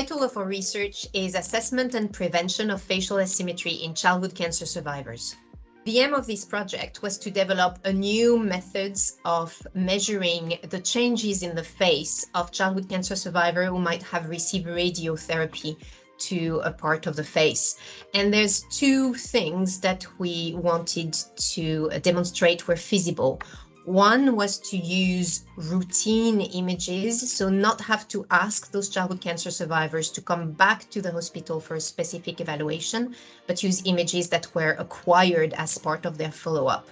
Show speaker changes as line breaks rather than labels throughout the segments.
title of our research is Assessment and Prevention of Facial Asymmetry in Childhood Cancer Survivors. The aim of this project was to develop a new methods of measuring the changes in the face of childhood cancer survivors who might have received radiotherapy to a part of the face. And there's two things that we wanted to demonstrate were feasible. One was to use routine images, so not have to ask those childhood cancer survivors to come back to the hospital for a specific evaluation, but use images that were acquired as part of their follow-up.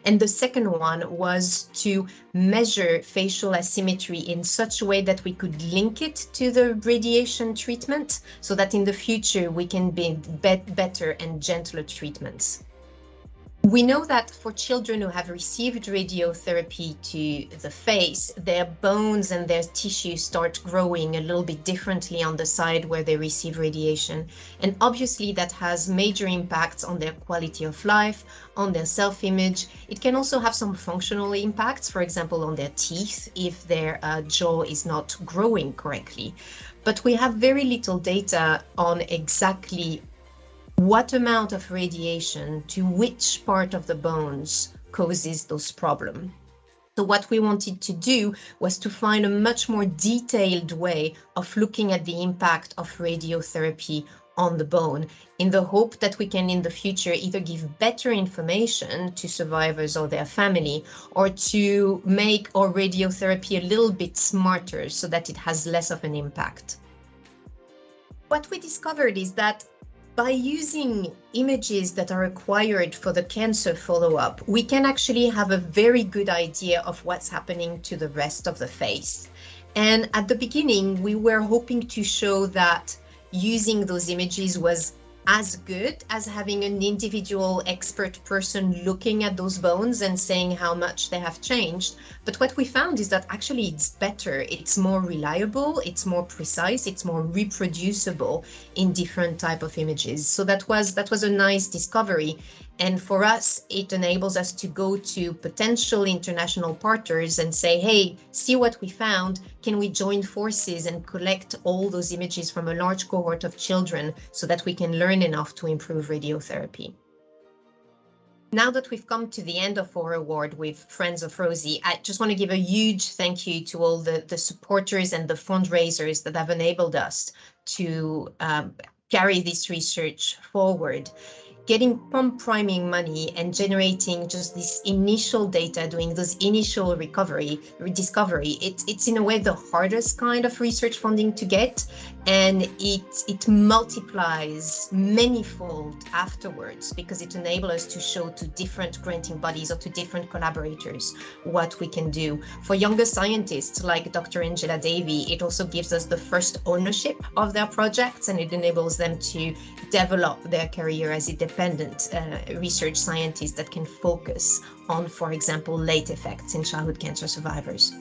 And the second one was to measure facial asymmetry in such a way that we could link it to the radiation treatment so that in the future we can be better and gentler treatments. We know that for children who have received radiotherapy to the face, their bones and their tissues start growing a little bit differently on the side where they receive radiation. And obviously that has major impacts on their quality of life, on their self-image. It can also have some functional impacts, for example, on their teeth if their jaw is not growing correctly. But we have very little data on exactly what amount of radiation to which part of the bones causes those problems. So what we wanted to do was to find a much more detailed way of looking at the impact of radiotherapy on the bone in the hope that we can in the future either give better information to survivors or their family or to make our radiotherapy a little bit smarter so that it has less of an impact. What we discovered is that by using images that are acquired for the cancer follow-up, we can actually have a very good idea of what's happening to the rest of the face. And at the beginning, we were hoping to show that using those images was as good as having an individual expert person looking at those bones and saying how much they have changed. But what we found is that actually it's better, it's more reliable, it's more precise, it's more reproducible in different type of images. So that was a nice discovery. And for us, it enables us to go to potential international partners and say, hey, see what we found. Can we join forces and collect all those images from a large cohort of children so that we can learn enough to improve radiotherapy? Now that we've come to the end of our award with Friends of Rosie, I just want to give a huge thank you to all the supporters and the fundraisers that have enabled us to carry this research forward. Getting pump priming money and generating just this initial data, doing those initial discovery, it's in a way the hardest kind of research funding to get, and it multiplies manyfold afterwards because it enables us to show to different granting bodies or to different collaborators what we can do. For younger scientists like Dr. Angela Davey, it also gives us the first ownership of their projects, and it enables them to develop their career as independent research scientists that can focus on, for example, late effects in childhood cancer survivors.